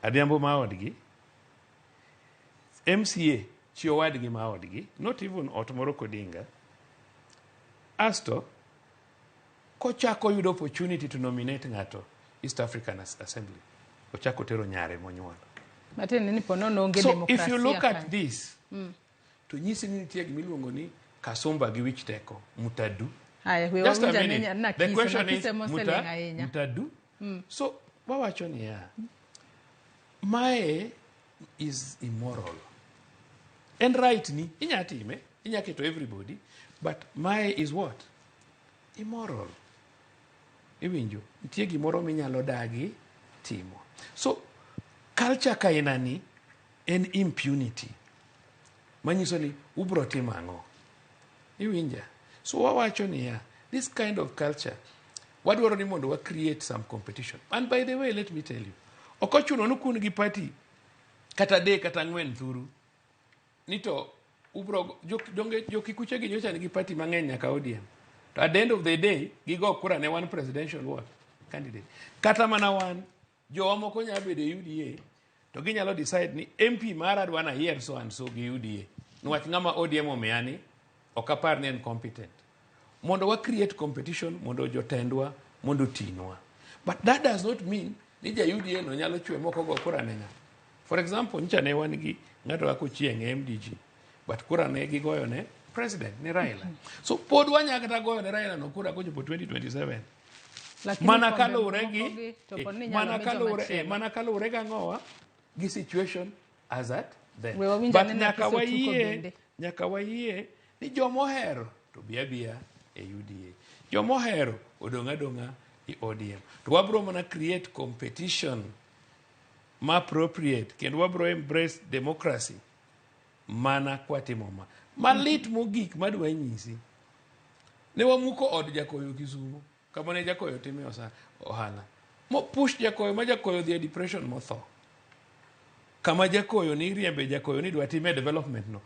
Adhiambo maodgi, MCA chio wadgi maodgi, not even Otomoro Kodinga. Asto kochako yudo opportunity to nominate ngato East African Assembly. Kochako tero nyare monyuolo. So if you look at this, to nyisi ni nitie gimiluongo ni kasumba gi wich teko, mutadu. Just a minute. The question is mutadu. So wawacho ni ya. Mae is immoral. And right ni inyatime, inyaketo everybody, but mae is what? Immoral. Iwinjo, nitie gimoro minyalo dagi timo. So culture kainani en impunity. Manyiso ni ubro timo ang'o. Iwinja. So wawacho ni ya, this kind of culture, wadwaro ni mondo wa create some competition. And by the way, let me tell you, okochuno nukun gi party kata de kata ngwen thuru. Nito ubro jokikuche gi nyocha ni party mang'eny nyaka ODM. To at the end of the day, gigo kura ne one presidential what? Candidate. Kata mana one, Joma moko nya bedo UDA, to ginyalo decide ni MP mara dwana yier so and so gi UDA. Nwach ng'ama ODM omeani, okapar ni en competent. Mondo wa create competition, mondo jotendwa, mondo tinwa. But that does not mean ni ja UDA no nyalo chwe moko go kura nenya. For example, ncha ne wan gi ng'ato wako chieng MDG, but kura ne gigoyo ne president ni Raila. So pod wanya kata goyo ne Raila no kura kochopo 2027. Mana kalure ga ngowa gi situation as at then. But nyaka wayie ni Joma ohero to biya e UDA. Joma ohero odonga e ODM. To wabro mana create competition ma appropriate kendo wabro embrace democracy mana kwatimo ma. Malit mogik madwa nyisi. Ne wamuko od jakoyo Kisumu. Kama ne jakoyo time ohala. Mo push jakoyo ma jakoyo the depression motho. Kama jakoyo ni riembe jakoyo ni dwa time development no.